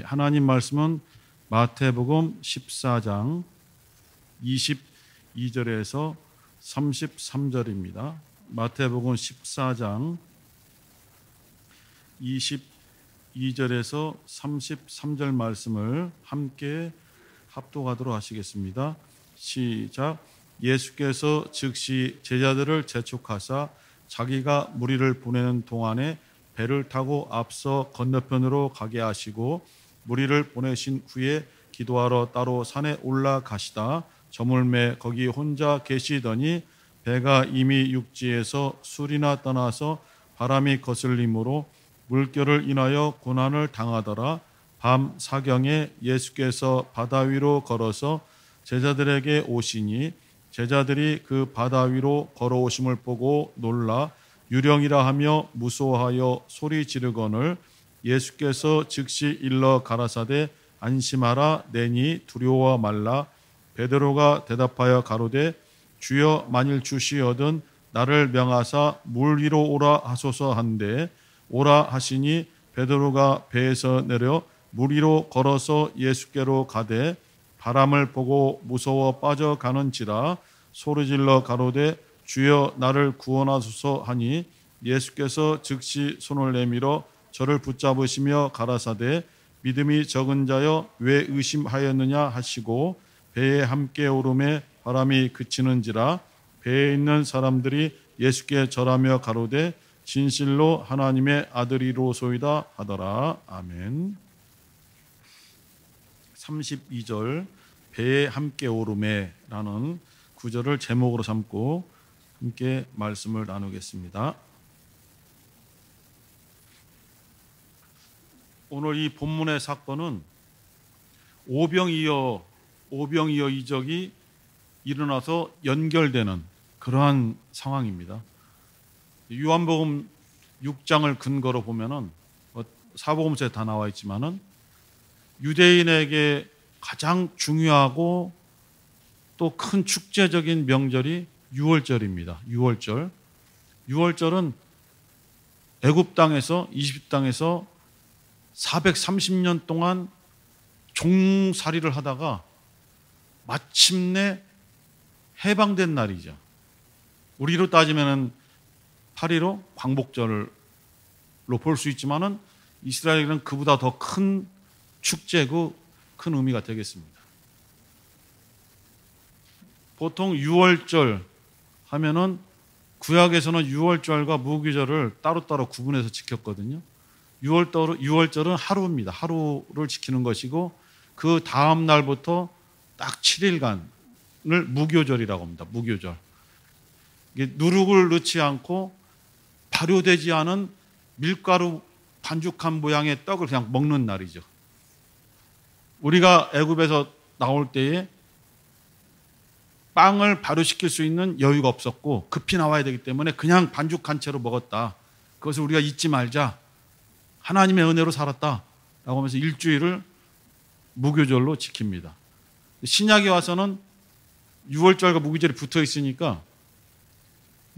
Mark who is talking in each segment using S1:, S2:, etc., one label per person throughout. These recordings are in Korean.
S1: 하나님 말씀은 마태복음 14장 22절에서 33절입니다. 마태복음 14장 22절에서 33절 말씀을 함께 합독하도록 하시겠습니다. 시작. 예수께서 즉시 제자들을 재촉하사 자기가 무리를 보내는 동안에 배를 타고 앞서 건너편으로 가게 하시고 무리를 보내신 후에 기도하러 따로 산에 올라가시다 저물매 거기 혼자 계시더니 배가 이미 육지에서 술이나 떠나서 바람이 거슬림으로 물결을 인하여 고난을 당하더라. 밤 사경에 예수께서 바다 위로 걸어서 제자들에게 오시니 제자들이 그 바다 위로 걸어오심을 보고 놀라 유령이라 하며 무서워하여 소리 지르거늘 예수께서 즉시 일러 가라사대 안심하라 내니 두려워 말라. 베드로가 대답하여 가로되 주여 만일 주시어든 나를 명하사 물 위로 오라 하소서 한데 오라 하시니 베드로가 배에서 내려 물 위로 걸어서 예수께로 가되 바람을 보고 무서워 빠져가는지라 소리질러 가로되 주여 나를 구원하소서 하니 예수께서 즉시 손을 내밀어 저를 붙잡으시며 가라사대 믿음이 적은 자여 왜 의심하였느냐 하시고 배에 함께 오름에 바람이 그치는지라 배에 있는 사람들이 예수께 절하며 가로되 진실로 하나님의 아들이로소이다 하더라. 아멘. 32절 배에 함께 오름에 라는 구절을 제목으로 삼고 함께 말씀을 나누겠습니다. 오늘 이 본문의 사건은 오병이어 이적이 일어나서 연결되는 그러한 상황입니다. 요한복음 6장을 근거로 보면은 사복음서에 다 나와 있지만은 유대인에게 가장 중요하고 또 큰 축제적인 명절이 유월절입니다. 유월절은 애굽 땅에서 이집트 땅에서 430년 동안 종살이를 하다가 마침내 해방된 날이죠. 우리로 따지면은 8.15 광복절로 볼 수 있지만은 이스라엘은 그보다 더 큰 축제고 큰 의미가 되겠습니다. 보통 유월절 하면은 구약에서는 유월절과 무교절을 따로따로 구분해서 지켰거든요. 유월절은 하루입니다. 하루를 지키는 것이고 그 다음 날부터 딱 7일간을 무교절이라고 합니다. 무교절. 누룩을 넣지 않고 발효되지 않은 밀가루 반죽한 모양의 떡을 그냥 먹는 날이죠. 우리가 애굽에서 나올 때에 빵을 발효시킬 수 있는 여유가 없었고 급히 나와야 되기 때문에 그냥 반죽한 채로 먹었다. 그것을 우리가 잊지 말자. 하나님의 은혜로 살았다. 라고 하면서 일주일을 무교절로 지킵니다. 신약에 와서는 유월절과 무교절이 붙어 있으니까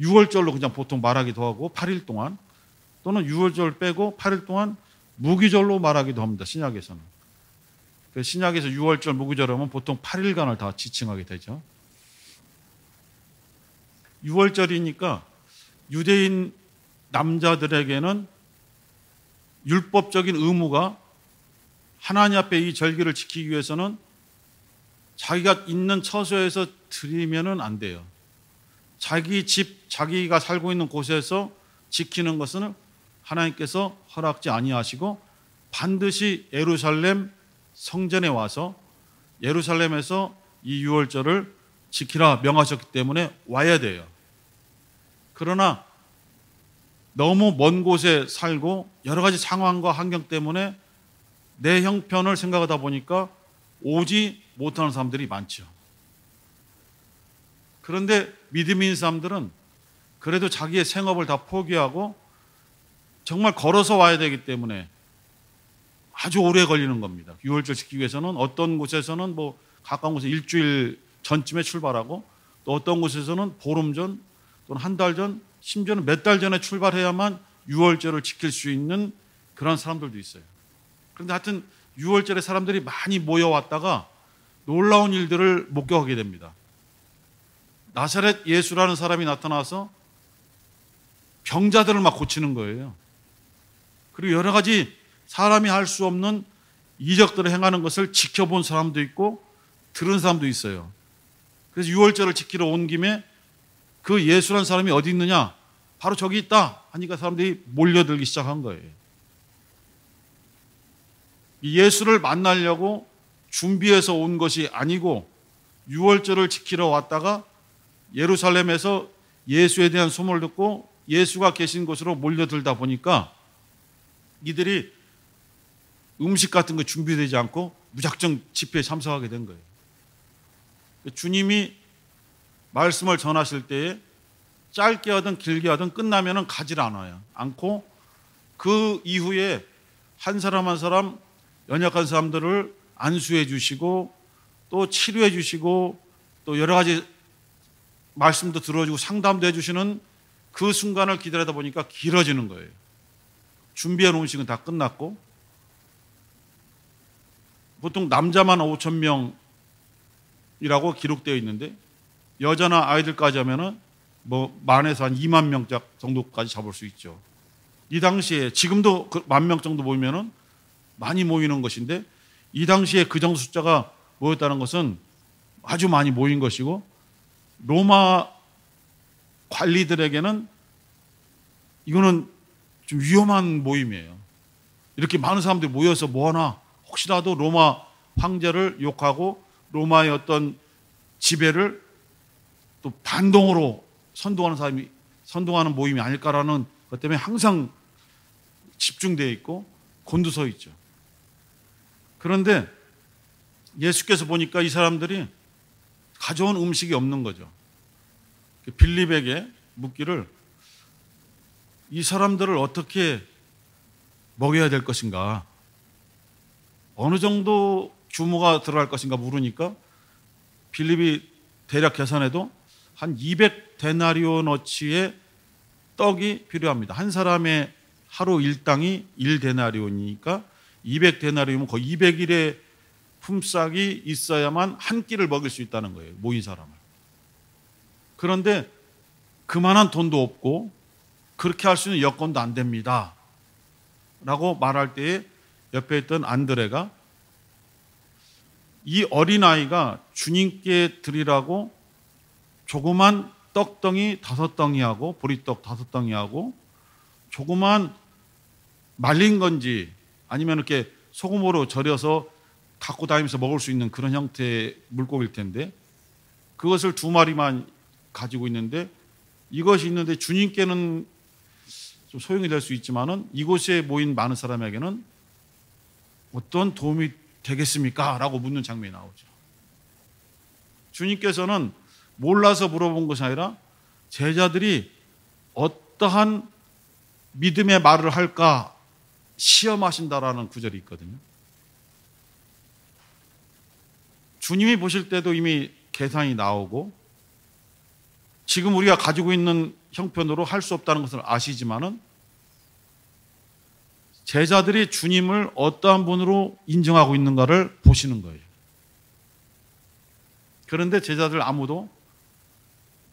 S1: 유월절로 그냥 보통 말하기도 하고 8일 동안 또는 유월절 빼고 8일 동안 무교절로 말하기도 합니다. 신약에서는. 신약에서 유월절 무교절 하면 보통 8일간을 다 지칭하게 되죠. 유월절이니까 유대인 남자들에게는 율법적인 의무가 하나님 앞에 이 절기를 지키기 위해서는 자기가 있는 처소에서 드리면은 안 돼요. 자기 집, 자기가 살고 있는 곳에서 지키는 것은 하나님께서 허락지 아니하시고 반드시 예루살렘 성전에 와서 예루살렘에서 이 유월절을 지키라 명하셨기 때문에 와야 돼요. 그러나 너무 먼 곳에 살고 여러 가지 상황과 환경 때문에 내 형편을 생각하다 보니까 오지 못하는 사람들이 많죠. 그런데 믿음 있는 사람들은 그래도 자기의 생업을 다 포기하고 정말 걸어서 와야 되기 때문에 아주 오래 걸리는 겁니다. 유월절 지키기 위해서는 어떤 곳에서는 가까운 곳에 일주일 전쯤에 출발하고 또 어떤 곳에서는 보름 전 또는 한 달 전, 심지어는 몇 달 전에 출발해야만 유월절을 지킬 수 있는 그런 사람들도 있어요. 그런데 하여튼 유월절에 사람들이 많이 모여왔다가 놀라운 일들을 목격하게 됩니다. 나사렛 예수라는 사람이 나타나서 병자들을 막 고치는 거예요. 그리고 여러 가지 사람이 할 수 없는 이적들을 행하는 것을 지켜본 사람도 있고 들은 사람도 있어요. 그래서 유월절을 지키러 온 김에 그 예수라는 사람이 어디 있느냐? 바로 저기 있다 하니까 사람들이 몰려들기 시작한 거예요. 예수를 만나려고 준비해서 온 것이 아니고 유월절을 지키러 왔다가 예루살렘에서 예수에 대한 소문을 듣고 예수가 계신 곳으로 몰려들다 보니까 이들이 음식 같은 거 준비되지 않고 무작정 집회에 참석하게 된 거예요. 주님이 말씀을 전하실 때에 짧게 하든 길게 하든 끝나면은 가지를 않고 그 이후에 한 사람 한 사람 연약한 사람들을 안수해 주시고 또 치료해 주시고 또 여러 가지 말씀도 들어주고 상담도 해주시는 그 순간을 기다리다 보니까 길어지는 거예요. 준비한 음식은 다 끝났고 보통 남자만 5,000명이라고 기록되어 있는데 여자나 아이들까지 하면은 뭐 만에서 한 2만 명 정도까지 잡을 수 있죠. 이 당시에 지금도 그 10,000명 정도 모이면은 많이 모이는 것인데 이 당시에 그 정도 숫자가 모였다는 것은 아주 많이 모인 것이고 로마 관리들에게는 이거는 좀 위험한 모임이에요. 이렇게 많은 사람들이 모여서 뭐하나 혹시라도 로마 황제를 욕하고 로마의 어떤 지배를 또 반동으로 선동하는 모임이 아닐까라는 것 때문에 항상 집중되어 있고 곤두서 있죠. 그런데 예수께서 보니까 이 사람들이 가져온 음식이 없는 거죠. 빌립에게 묻기를 이 사람들을 어떻게 먹여야 될 것인가, 어느 정도 규모가 들어갈 것인가 물으니까 빌립이 대략 계산해도 한 200데나리온어치의 떡이 필요합니다. 한 사람의 하루 일당이 1데나리온이니까 200데나리온이면 거의 200일의 품삯이 있어야만 한 끼를 먹일 수 있다는 거예요. 모인 사람을. 그런데 그만한 돈도 없고 그렇게 할 수 있는 여건도 안 됩니다 라고 말할 때에 옆에 있던 안드레가 이 어린아이가 주님께 드리라고 조그만 떡덩이 5덩이하고 보리떡 5덩이하고 조그만 말린 건지 아니면 이렇게 소금으로 절여서 갖고 다니면서 먹을 수 있는 그런 형태의 물고기일 텐데 그것을 2마리만 가지고 있는데 이것이 있는데 주님께는 좀 소용이 될 수 있지만은 이곳에 모인 많은 사람에게는 어떤 도움이 되겠습니까? 라고 묻는 장면이 나오죠. 주님께서는 몰라서 물어본 것이 아니라 제자들이 어떠한 믿음의 말을 할까 시험하신다라는 구절이 있거든요. 주님이 보실 때도 이미 계산이 나오고 지금 우리가 가지고 있는 형편으로 할 수 없다는 것을 아시지만은 제자들이 주님을 어떠한 분으로 인정하고 있는가를 보시는 거예요. 그런데 제자들 아무도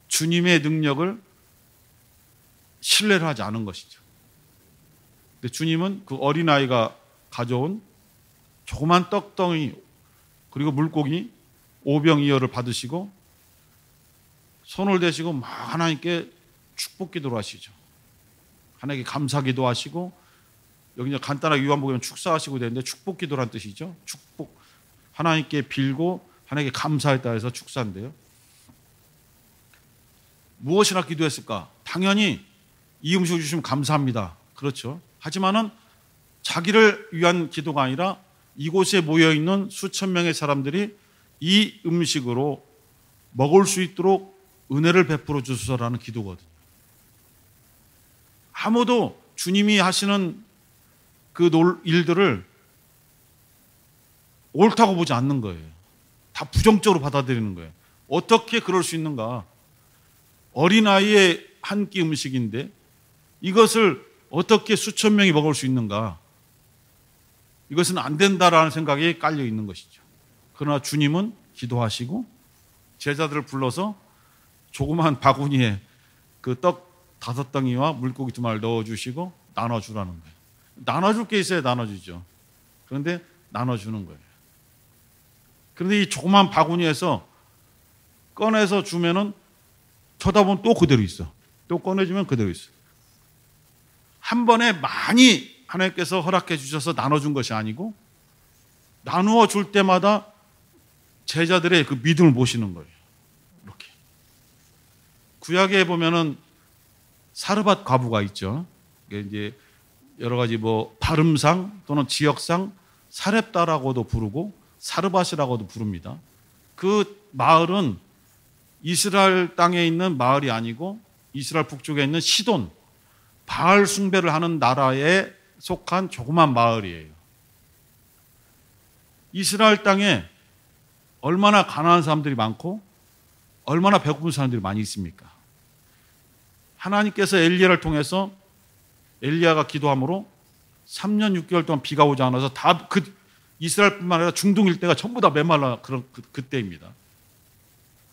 S1: 주님의 능력을 신뢰를 하지 않은 것이죠. 근데 주님은 그 어린아이가 가져온 조그만 떡덩이 그리고 물고기 5병2혈을 받으시고 손을 대시고 막 하나님께 축복 기도를 하시죠. 하나님께 감사 기도하시고 여기 이제 간단하게 요한복음에 축사하시고 되는데 축복 기도란 뜻이죠. 축복 하나님께 빌고 하나님께 감사했다 해서 축사인데요. 무엇이나 기도했을까? 당연히 이 음식을 주시면 감사합니다. 그렇죠. 하지만은 자기를 위한 기도가 아니라 이곳에 모여있는 수천 명의 사람들이 이 음식으로 먹을 수 있도록 은혜를 베풀어 주소서라는 기도거든요. 아무도 주님이 하시는 그 일들을 옳다고 보지 않는 거예요. 다 부정적으로 받아들이는 거예요. 어떻게 그럴 수 있는가? 어린아이의 한 끼 음식인데 이것을 어떻게 수천 명이 먹을 수 있는가? 이것은 안 된다라는 생각이 깔려 있는 것이죠. 그러나 주님은 기도하시고 제자들을 불러서 조그만 바구니에 그 떡 5덩이와 물고기 2마리를 넣어주시고 나눠주라는 거예요. 나눠줄 게 있어야 나눠주죠. 그런데 나눠주는 거예요. 그런데 이 조그만 바구니에서 꺼내서 주면은 쳐다보면 또 그대로 있어. 또 꺼내주면 그대로 있어. 한 번에 많이 하나님께서 허락해 주셔서 나눠준 것이 아니고 나누어 줄 때마다 제자들의 그 믿음을 보시는 거예요. 이렇게. 구약에 보면은 사르밧 과부가 있죠. 이게 이제 여러 가지 뭐 발음상 또는 지역상 사렙다라고도 부르고 사르밧이라고도 부릅니다. 그 마을은 이스라엘 땅에 있는 마을이 아니고 이스라엘 북쪽에 있는 시돈, 바알 숭배를 하는 나라에 속한 조그만 마을이에요. 이스라엘 땅에 얼마나 가난한 사람들이 많고 얼마나 배고픈 사람들이 많이 있습니까? 하나님께서 엘리야를 통해서 엘리야가 기도함으로 3년 6개월 동안 비가 오지 않아서 다 그 이스라엘뿐만 아니라 중동 일대가 전부 다 메말라 그런 그때입니다.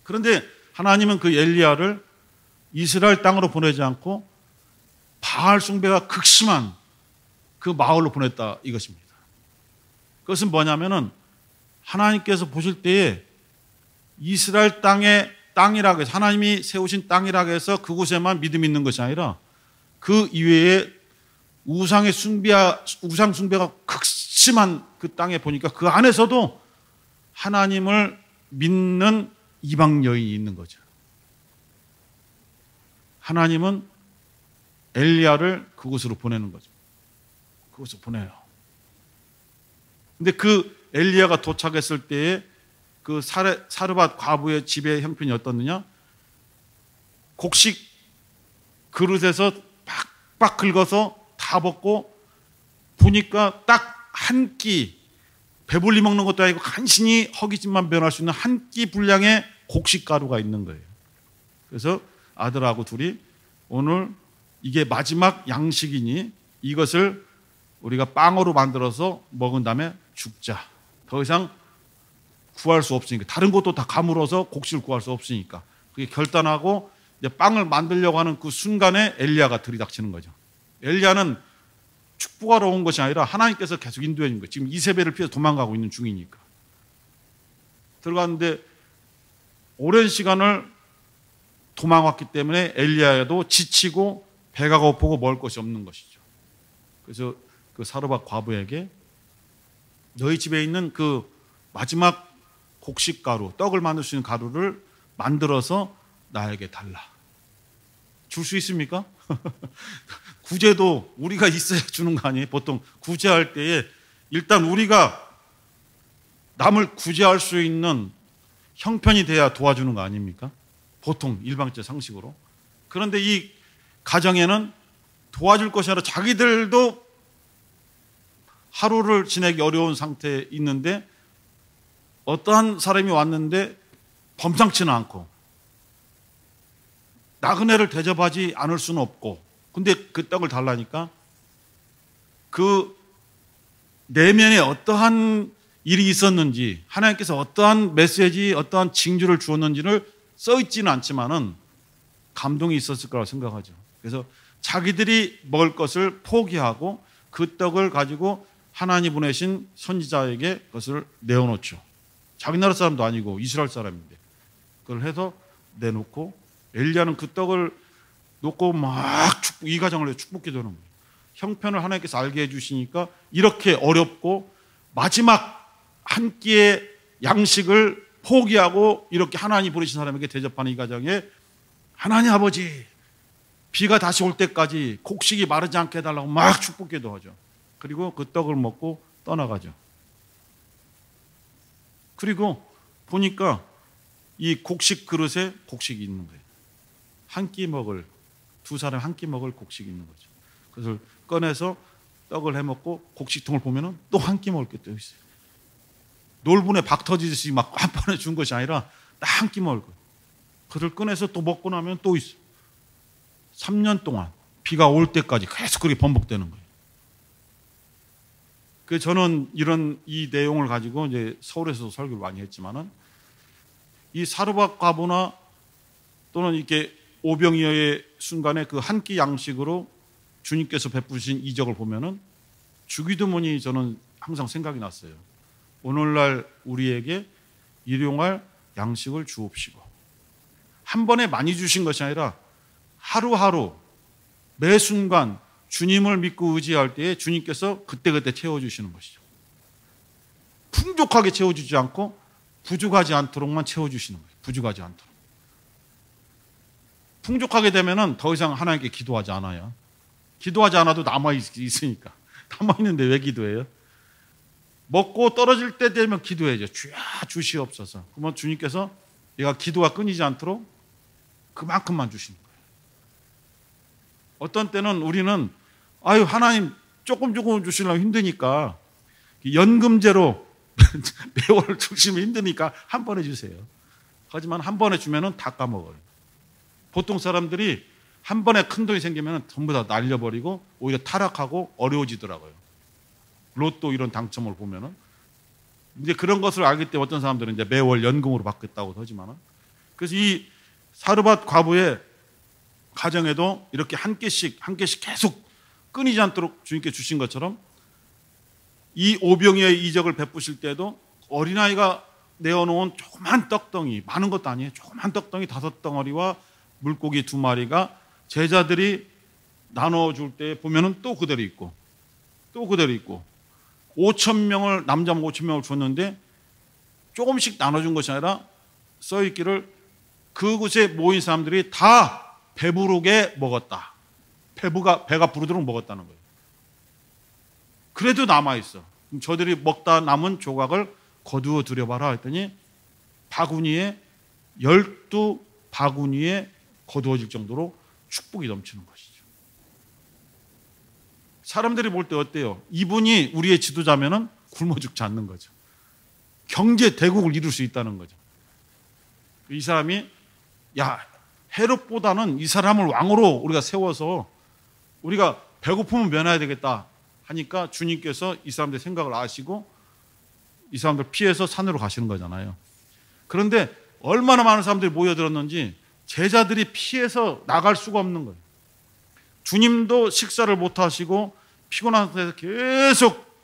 S1: 그런데 하나님은 그 엘리야를 이스라엘 땅으로 보내지 않고 바알 숭배가 극심한 그 마을로 보냈다 이것입니다. 그것은 뭐냐면은 하나님께서 보실 때에 이스라엘 땅이라고 해서 하나님이 세우신 땅이라고 해서 그곳에만 믿음이 있는 것이 아니라 그 이외에 우상 숭배가 극심한 그 땅에 보니까 그 안에서도 하나님을 믿는 이방 여인이 있는 거죠. 하나님은 엘리야를 그곳으로 보내는 거죠. 그곳으로 보내요. 근데 그 엘리야가 도착했을 때에 그 사르밧 과부의 집의 형편이 어떻느냐? 곡식 그릇에서 팍팍 긁어서 다 먹고 보니까 딱 한 끼, 배불리 먹는 것도 아니고 간신히 허기짐만 변할 수 있는 한 끼 분량의 곡식 가루가 있는 거예요. 그래서 아들하고 둘이 오늘 이게 마지막 양식이니 이것을 우리가 빵으로 만들어서 먹은 다음에 죽자. 더 이상 구할 수 없으니까. 다른 것도 다 가물어서 곡식을 구할 수 없으니까. 그게 결단하고 이제 빵을 만들려고 하는 그 순간에 엘리야가 들이닥치는 거죠. 엘리야는 축복하러 온 것이 아니라 하나님께서 계속 인도해 준 거예요. 지금 이세벨을 피해서 도망가고 있는 중이니까. 들어갔는데 오랜 시간을 도망왔기 때문에 엘리야도 지치고 배가 고프고 먹을 것이 없는 것이죠. 그래서 그 사르밧 과부에게 너희 집에 있는 그 마지막 곡식 가루, 떡을 만들 수 있는 가루를 만들어서 나에게 달라. 줄 수 있습니까? 구제도 우리가 있어야 주는 거 아니에요? 보통 구제할 때에 일단 우리가 남을 구제할 수 있는 형편이 돼야 도와주는 거 아닙니까? 보통 일방적 상식으로. 그런데 이 가정에는 도와줄 것이 아니라 자기들도 하루를 지내기 어려운 상태에 있는데 어떠한 사람이 왔는데 범상치는 않고 나그네를 대접하지 않을 수는 없고 근데 그 떡을 달라니까 그 내면에 어떠한 일이 있었는지 하나님께서 어떠한 메시지 어떠한 징조를 주었는지를 써있지는 않지만은 감동이 있었을 거라고 생각하죠. 그래서 자기들이 먹을 것을 포기하고 그 떡을 가지고 하나님 보내신 선지자에게 그것을 내어놓죠. 자기 나라 사람도 아니고 이스라엘 사람인데 그걸 해서 내놓고 엘리야는 그 떡을 놓고 막 이 가정을 위해 축복 기도하는 거예요. 형편을 하나님께서 알게 해주시니까 이렇게 어렵고 마지막 한 끼의 양식을 포기하고 이렇게 하나님 보내신 사람에게 대접하는 이 가정에 하나님 아버지 비가 다시 올 때까지 곡식이 마르지 않게 해달라고 막 축복 기도하죠. 그리고 그 떡을 먹고 떠나가죠. 그리고 보니까 이 곡식 그릇에 곡식이 있는 거예요. 한 끼 먹을 두 사람 한 끼 먹을 곡식이 있는 거죠. 그래서 꺼내서 떡을 해먹고 곡식통을 보면은 또 한 끼 먹을 게 또 있어요. 놀분에 박 터지듯이 막 한 번에 준 것이 아니라 딱 한 끼 먹을 거예요. 그걸 꺼내서 또 먹고 나면 또 있어요. 3년 동안 비가 올 때까지 계속 그렇게 반복되는 거예요. 그 저는 이 내용을 가지고 이제 서울에서도 설교를 많이 했지만은 이 사르밧 과부나 또는 이렇게 오병이어의 순간에 그 한 끼 양식으로 주님께서 베푸신 이적을 보면은 주기도문이 저는 항상 생각이 났어요. 오늘날 우리에게 일용할 양식을 주옵시고. 한 번에 많이 주신 것이 아니라 하루하루 매 순간 주님을 믿고 의지할 때에 주님께서 그때그때 채워주시는 것이죠. 풍족하게 채워주지 않고 부족하지 않도록만 채워주시는 거예요. 부족하지 않도록. 풍족하게 되면은 더 이상 하나님께 기도하지 않아요. 기도하지 않아도 남아있으니까. 남아있는데 왜 기도해요? 먹고 떨어질 때 되면 기도해야죠. 주야 주시옵소서. 그러면 주님께서 얘가 기도가 끊이지 않도록 그만큼만 주시는 거예요. 어떤 때는 우리는 아유 하나님 조금 주시려면 힘드니까 연금제로 매월 주시면 힘드니까 한 번에 주세요. 하지만 한 번에 주면은 다 까먹어요. 보통 사람들이 한 번에 큰 돈이 생기면 전부 다 날려버리고 오히려 타락하고 어려워지더라고요. 로또 이런 당첨을 보면은. 이제 그런 것을 알기 때문에 어떤 사람들은 이제 매월 연금으로 받겠다고 하지만은. 그래서 이 사르밧 과부의 가정에도 이렇게 한 개씩 계속 끊이지 않도록 주님께 주신 것처럼 이 오병이어의 이적을 베푸실 때도 어린아이가 내어놓은 조그만 떡덩이, 많은 것도 아니에요. 조그만 떡덩이 5덩어리와 물고기 2마리가 제자들이 나눠줄 때 보면은 또 그대로 있고 5,000명을 남자 5,000명을 줬는데 조금씩 나눠준 것이 아니라 써있기를 그곳에 모인 사람들이 다 배부르게 먹었다. 배가 부르도록 먹었다는 거예요. 그래도 남아있어. 그럼 저들이 먹다 남은 조각을 거두어 들여봐라 했더니 바구니에 12바구니에 거두어질 정도로 축복이 넘치는 것이죠. 사람들이 볼 때 어때요? 이분이 우리의 지도자면은 굶어 죽지 않는 거죠. 경제 대국을 이룰 수 있다는 거죠. 이 사람이 야 헤롯보다는 이 사람을 왕으로 우리가 세워서 우리가 배고픔을 면해야 되겠다 하니까 주님께서 이 사람들의 생각을 아시고 이 사람들 피해서 산으로 가시는 거잖아요. 그런데 얼마나 많은 사람들이 모여들었는지 제자들이 피해서 나갈 수가 없는 거예요. 주님도 식사를 못 하시고 피곤한 상태에서 계속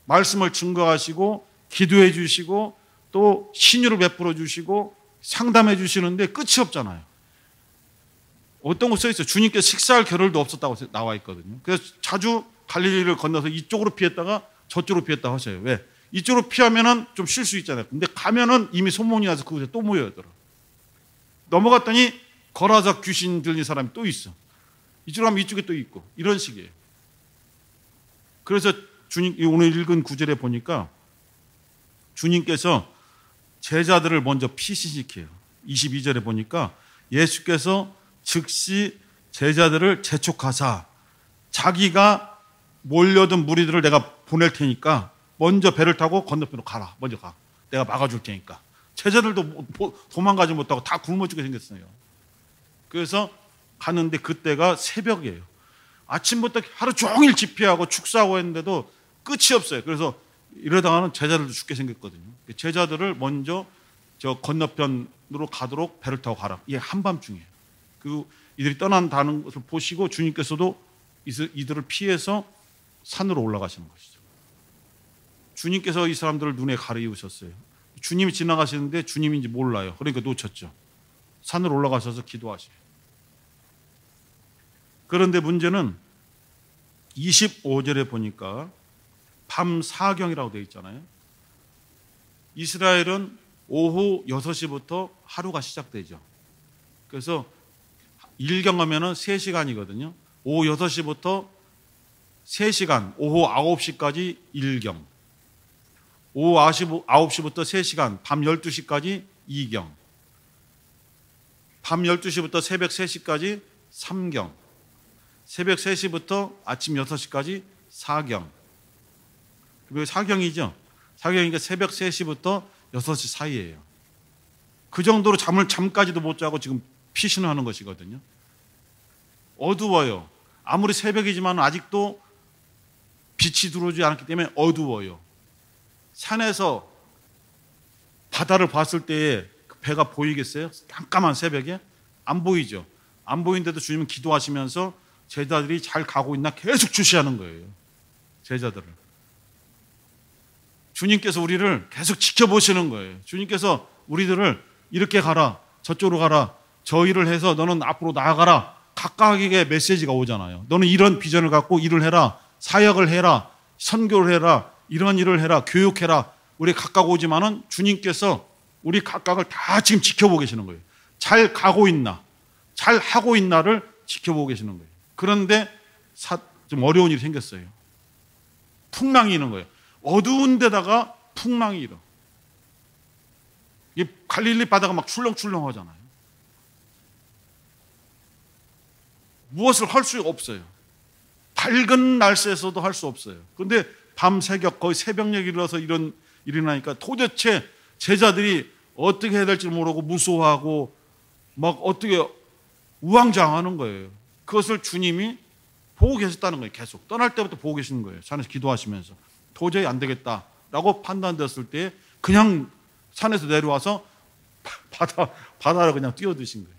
S1: 말씀을 증거하시고 기도해 주시고 또 신유를 베풀어 주시고 상담해 주시는데 끝이 없잖아요. 어떤 곳 써 있어요. 주님께서 식사할 겨를도 없었다고 나와 있거든요. 그래서 자주 갈릴리를 건너서 이쪽으로 피했다가 저쪽으로 피했다고 하셔요. 왜? 이쪽으로 피하면은 좀 쉴 수 있잖아요. 근데 가면은 이미 소문이 나서 그곳에 또 모여들어. 넘어갔더니 거라서 귀신 들린 사람이 또 있어. 이쪽으로 가면 이쪽에 또 있고 이런 식이에요. 그래서 주님 오늘 읽은 구절에 보니까 주님께서 제자들을 먼저 피신시켜요. 22절에 보니까 예수께서 즉시 제자들을 재촉하사 자기가 몰려든 무리들을 내가 보낼 테니까 먼저 배를 타고 건너편으로 가라. 먼저 가. 내가 막아줄 테니까. 제자들도 도망가지 못하고 다 굶어 죽게 생겼어요. 그래서 가는데 그때가 새벽이에요. 아침부터 하루 종일 집회하고 축사하고 했는데도 끝이 없어요. 그래서 이러다가는 제자들도 죽게 생겼거든요. 제자들을 먼저 저 건너편으로 가도록 배를 타고 가라. 이게 한밤중이에요. 그리고 이들이 떠난다는 것을 보시고 주님께서도 이들을 피해서 산으로 올라가시는 것이죠. 주님께서 이 사람들을 눈에 가리우셨어요. 주님이 지나가시는데 주님인지 몰라요. 그러니까 놓쳤죠. 산으로 올라가셔서 기도하시요. 그런데 문제는 25절에 보니까 밤 사경이라고 되어 있잖아요. 이스라엘은 오후 6시부터 하루가 시작되죠. 그래서 일경하면은 3시간이거든요. 오후 6시부터 3시간, 오후 9시까지 일경. 오후 9시부터 3시간, 밤 12시까지 2경. 밤 12시부터 새벽 3시까지 3경. 새벽 3시부터 아침 6시까지 4경. 그리고 4경이죠. 4경이니까 새벽 3시부터 6시 사이예요. 그 정도로 잠까지도 못 자고 지금 피신을 하는 것이거든요. 어두워요. 아무리 새벽이지만 아직도 빛이 들어오지 않기 때문에 어두워요. 산에서 바다를 봤을 때에 그 배가 보이겠어요? 깜깜한 새벽에? 안 보이죠. 안 보이는데도 주님은 기도하시면서 제자들이 잘 가고 있나 계속 주시하는 거예요. 제자들을. 주님께서 우리를 계속 지켜보시는 거예요. 주님께서 우리들을 이렇게 가라, 저쪽으로 가라, 저 일을 해서 너는 앞으로 나아가라. 각각에게 메시지가 오잖아요. 너는 이런 비전을 갖고 일을 해라, 사역을 해라, 선교를 해라, 이런 일을 해라, 교육해라. 우리 각각 오지만은 주님께서 우리 각각을 다 지금 지켜보고 계시는 거예요. 잘 가고 있나, 잘 하고 있나를 지켜보고 계시는 거예요. 그런데 좀 어려운 일이 생겼어요. 풍랑이 있는 거예요. 어두운 데다가 풍랑이 일어. 이 갈릴리 바다가 막 출렁출렁 하잖아요. 무엇을 할 수 없어요. 밝은 날씨에서도 할 수 없어요. 그런데 밤 새벽 거의 새벽녘에 일어나서 이런 일이 나니까 도대체 제자들이 어떻게 해야 될지 모르고 무서워하고 막 어떻게 우왕좌왕하는 거예요. 그것을 주님이 보고 계셨다는 거예요. 계속 떠날 때부터 보고 계시는 거예요. 산에서 기도하시면서 도저히 안 되겠다라고 판단됐을 때 그냥 산에서 내려와서 바다를 그냥 뛰어드신 거예요.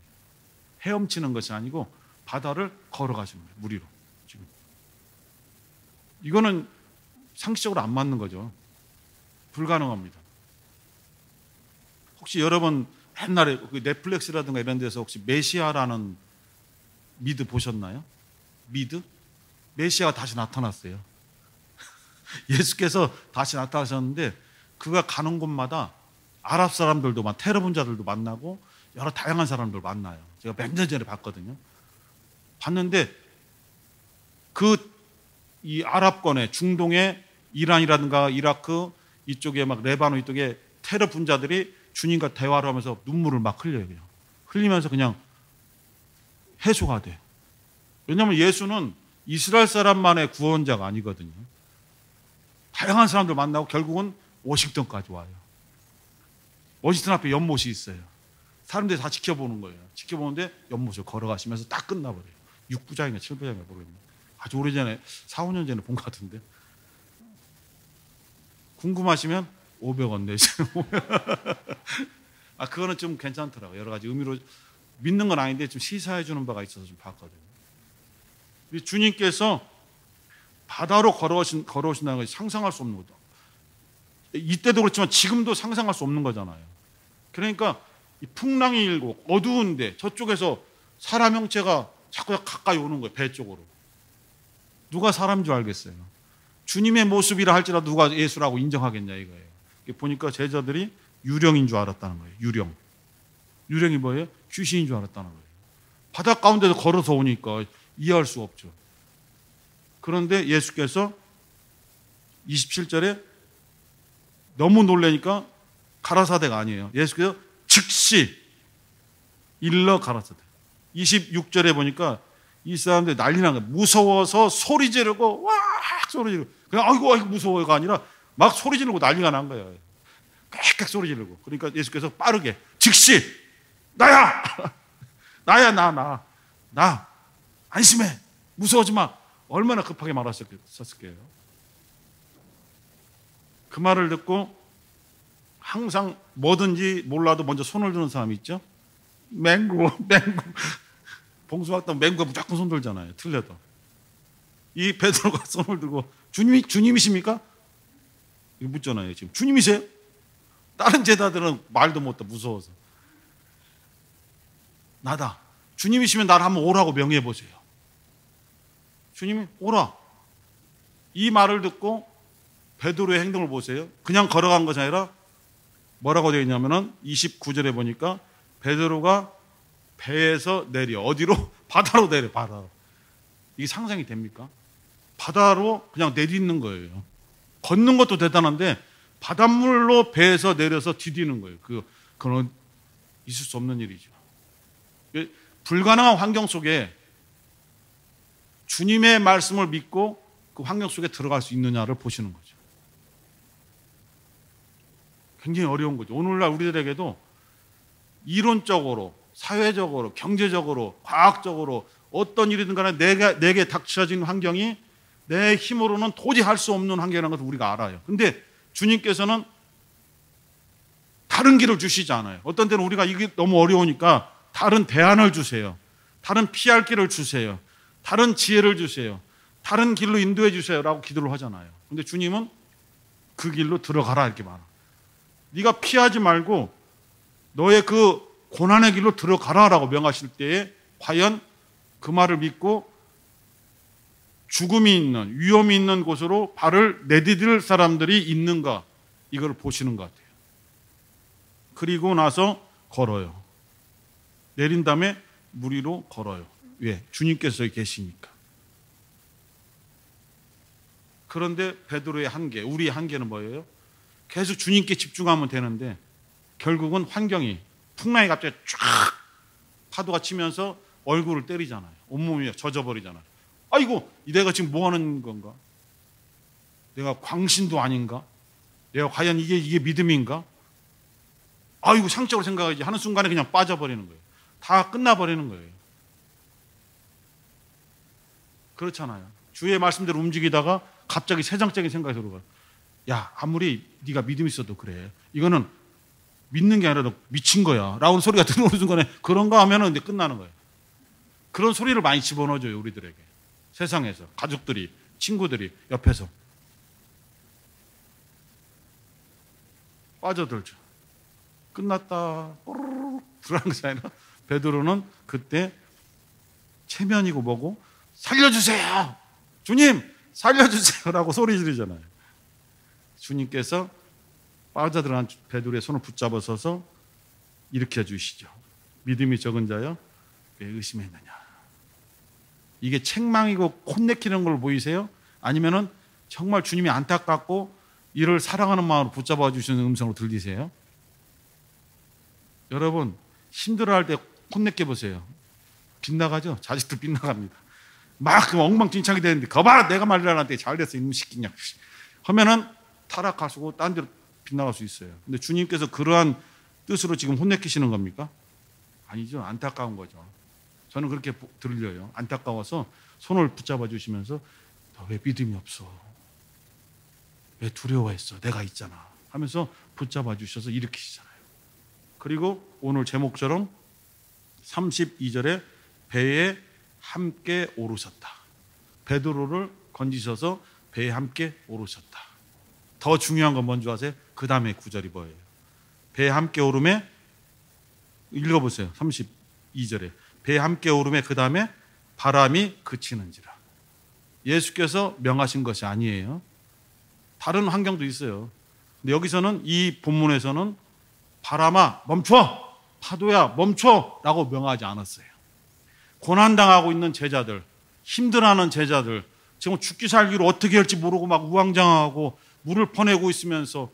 S1: 헤엄치는 것이 아니고 바다를 걸어가시는 거예요. 물 위로. 지금 이거는 상식적으로 안 맞는 거죠. 불가능합니다. 혹시 여러분 옛날에 그 넷플릭스라든가 이런 데서 혹시 메시아라는 미드 보셨나요? 미드? 메시아가 다시 나타났어요. 예수께서 다시 나타나셨는데 그가 가는 곳마다 아랍 사람들도 테러분자들도 만나고 여러 다양한 사람들 만나요. 제가 몇 년 전에 봤거든요. 봤는데 이 아랍권에 중동의 이란이라든가 이라크 이쪽에 막 레바논 이쪽에 테러 분자들이 주님과 대화를 하면서 눈물을 막 흘려요. 그냥 흘리면서 그냥 해소가 돼. 왜냐하면 예수는 이스라엘 사람만의 구원자가 아니거든요. 다양한 사람들 만나고 결국은 워싱턴까지 와요. 워싱턴 앞에 연못이 있어요. 사람들이 다 지켜보는 거예요. 지켜보는데 연못을 걸어가시면서 딱 끝나버려요. 6부장인가 7부장인가 모르겠네요. 아주 오래전에 4, 5년 전에 본 것 같은데. 궁금하시면 500원 내시면 그거는 좀 괜찮더라고요. 여러 가지 의미로 믿는 건 아닌데 좀 시사해 주는 바가 있어서 좀 봤거든요. 주님께서 바다로 걸어오신다는 것이 상상할 수 없는 거죠. 이때도 그렇지만 지금도 상상할 수 없는 거잖아요. 그러니까 이 풍랑이 일고 어두운데 저쪽에서 사람 형체가 자꾸 가까이 오는 거예요. 배 쪽으로. 누가 사람인 줄 알겠어요. 주님의 모습이라 할지라도 누가 예수라고 인정하겠냐 이거예요. 보니까 제자들이 유령인 줄 알았다는 거예요. 유령. 유령이 뭐예요? 귀신인 줄 알았다는 거예요. 바다 가운데서 걸어서 오니까 이해할 수 없죠. 그런데 예수께서 27절에 너무 놀라니까 가라사대가 아니에요. 예수께서 즉시 일러 가라사대. 26절에 보니까 이 사람들이 난리 난 거예요. 무서워서 소리 지르고 와 소리 지르고 그냥 아이고 무서워가 아니라 막 소리 지르고 난리가 난 거예요. 꽥꽥 소리 지르고. 그러니까 예수께서 빠르게 즉시 나야 나야 나 안심해 무서워하지 마. 얼마나 급하게 말하셨을게요. 그 말을 듣고 항상 뭐든지 몰라도 먼저 손을 드는 사람이 있죠. 맹구 봉수학당 맹구가 무조건 손 들잖아요. 틀려도. 이 베드로가 손을 들고 주님이십니까? 이거 묻잖아요. 지금 주님이세요? 다른 제자들은 말도 못해 무서워서. 나다. 주님이시면 나를 한번 오라고 명해 보세요. 주님이 오라. 이 말을 듣고 베드로의 행동을 보세요. 그냥 걸어간 것이 아니라 뭐라고 되어 있냐면은 29절에 보니까 베드로가 배에서 내려 어디로? 바다로 내려. 바다로. 이게 상상이 됩니까? 바다로 그냥 내딛는 거예요. 걷는 것도 대단한데 바닷물로 배에서 내려서 디디는 거예요. 그건 있을 수 없는 일이죠. 불가능한 환경 속에 주님의 말씀을 믿고 그 환경 속에 들어갈 수 있느냐를 보시는 거죠. 굉장히 어려운 거죠. 오늘날 우리들에게도 이론적으로, 사회적으로, 경제적으로, 과학적으로 어떤 일이든 간에 내게 닥쳐진 환경이 내 힘으로는 도저히 할 수 없는 한계라는 것을 우리가 알아요. 근데 주님께서는 다른 길을 주시지 않아요. 어떤 때는 우리가 이게 너무 어려우니까 다른 대안을 주세요. 다른 피할 길을 주세요. 다른 지혜를 주세요. 다른 길로 인도해 주세요 라고 기도를 하잖아요. 근데 주님은 그 길로 들어가라 이렇게 말해요. 네가 피하지 말고 너의 그 고난의 길로 들어가라 라고 명하실 때에 과연 그 말을 믿고 죽음이 있는, 위험이 있는 곳으로 발을 내디딜 사람들이 있는가, 이걸 보시는 것 같아요. 그리고 나서 걸어요. 내린 다음에 물 위로 걸어요. 왜? 주님께서 여기 계시니까. 그런데 베드로의 한계, 우리의 한계는 뭐예요? 계속 주님께 집중하면 되는데 결국은 환경이, 풍랑이 갑자기 쫙 파도가 치면서 얼굴을 때리잖아요. 온몸이 젖어버리잖아요. 아이고, 내가 지금 뭐 하는 건가? 내가 광신도 아닌가? 내가 과연 이게 믿음인가? 아이고, 상적으로 생각하지 하는 순간에 그냥 빠져버리는 거예요. 다 끝나버리는 거예요. 그렇잖아요. 주의 말씀대로 움직이다가 갑자기 세상적인 생각이 들어가요. 야, 아무리 네가 믿음이 있어도 그래. 이거는 믿는 게 아니라 너 미친 거야 라는 소리가 들어오는 순간에 그런가 하면은 이제 끝나는 거예요. 그런 소리를 많이 집어넣어줘요, 우리들에게. 세상에서, 가족들이, 친구들이 옆에서. 빠져들죠. 끝났다. 불안한 것이 아니라 베드로는 그때 체면이고 뭐고 살려주세요. 주님 살려주세요 라고 소리 지르잖아요. 주님께서 빠져들어간 베드로의 손을 붙잡아 서서 일으켜 주시죠. 믿음이 적은 자여 왜 의심했느냐. 이게 책망이고 혼내키는 걸 보이세요? 아니면은 정말 주님이 안타깝고 이를 사랑하는 마음으로 붙잡아 주시는 음성으로 들리세요? 여러분 힘들어할 때 혼내켜 보세요. 빗나가죠? 자식도 빗나갑니다. 막 엉망진창이 되는데 거봐 내가 말이라는데 잘됐어 이놈 시키냐 하면은 타락하시고 딴 데로 빗나갈 수 있어요. 근데 주님께서 그러한 뜻으로 지금 혼내키시는 겁니까? 아니죠. 안타까운 거죠. 저는 그렇게 들려요. 안타까워서 손을 붙잡아 주시면서 너 왜 믿음이 없어? 왜 두려워했어? 내가 있잖아 하면서 붙잡아 주셔서 일으키시잖아요. 그리고 오늘 제목처럼 32절에 배에 함께 오르셨다. 베드로를 건지셔서 배에 함께 오르셨다. 더 중요한 건 뭔지 아세요? 그 다음에 구절이 뭐예요? 배에 함께 오름에 읽어보세요. 32절에 배에 함께 오름에 그 다음에 바람이 그치는지라. 예수께서 명하신 것이 아니에요. 다른 환경도 있어요. 근데 여기서는 이 본문에서는 바람아 멈춰, 파도야 멈춰 라고 명하지 않았어요. 고난당하고 있는 제자들, 힘들어하는 제자들, 지금 죽기 살기로 어떻게 할지 모르고 막 우왕좌왕하고 물을 퍼내고 있으면서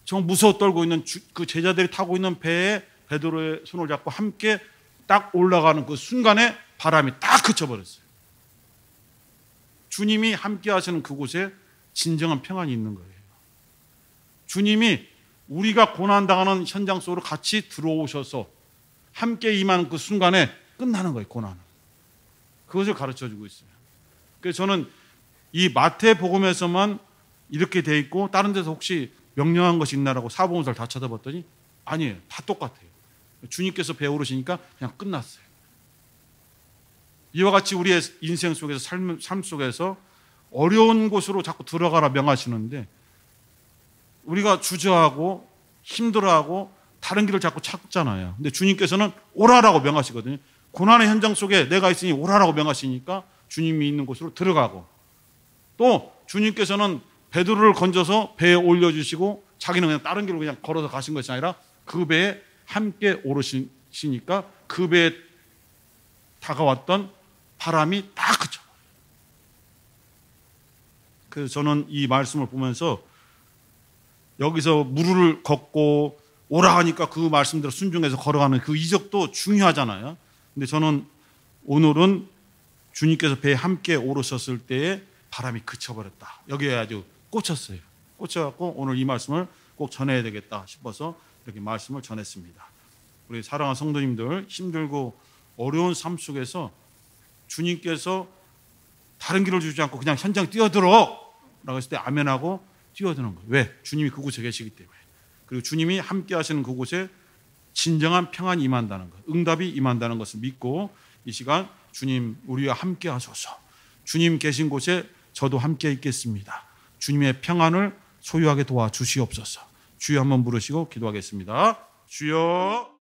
S1: 정말 무서워 떨고 있는 그 제자들이 타고 있는 배에 베드로의 손을 잡고 함께 딱 올라가는 그 순간에 바람이 딱 그쳐버렸어요. 주님이 함께 하시는 그곳에 진정한 평안이 있는 거예요. 주님이 우리가 고난당하는 현장 속으로 같이 들어오셔서 함께 임하는 그 순간에 끝나는 거예요, 고난은. 그것을 가르쳐주고 있어요. 그래서 저는 이 마태복음에서만 이렇게 돼 있고 다른 데서 혹시 명령한 것이 있나라고 사복음서를 다 찾아봤더니 아니에요. 다 똑같아요. 주님께서 배에 오르시니까 그냥 끝났어요. 이와 같이 우리의 인생 속에서 삶 속에서 어려운 곳으로 자꾸 들어가라 명하시는데 우리가 주저하고 힘들어하고 다른 길을 자꾸 찾잖아요. 근데 주님께서는 오라라고 명하시거든요. 고난의 현장 속에 내가 있으니 오라라고 명하시니까 주님이 있는 곳으로 들어가고 또 주님께서는 베드로를 건져서 배에 올려주시고 자기는 그냥 다른 길로 그냥 걸어서 가신 것이 아니라 그 배에 함께 오르시니까 그 배에 다가왔던 바람이 딱 그쳐. 그래서 저는 이 말씀을 보면서 여기서 무를 걷고 오라 하니까 그 말씀대로 순종해서 걸어가는 그 이적도 중요하잖아요. 근데 저는 오늘은 주님께서 배에 함께 오르셨을 때에 바람이 그쳐버렸다. 여기에 아주 꽂혔어요. 꽂혀갖고 오늘 이 말씀을 꼭 전해야 되겠다 싶어서 이렇게 말씀을 전했습니다. 우리 사랑하는 성도님들 힘들고 어려운 삶 속에서 주님께서 다른 길을 주지 않고 그냥 현장 뛰어들어 라고 했을 때 아멘하고 뛰어드는 거예요. 왜? 주님이 그곳에 계시기 때문에. 그리고 주님이 함께 하시는 그곳에 진정한 평안이 임한다는 것, 응답이 임한다는 것을 믿고 이 시간 주님 우리와 함께 하소서. 주님 계신 곳에 저도 함께 있겠습니다. 주님의 평안을 소유하게 도와주시옵소서. 주여 한번 부르시고 기도하겠습니다. 주여.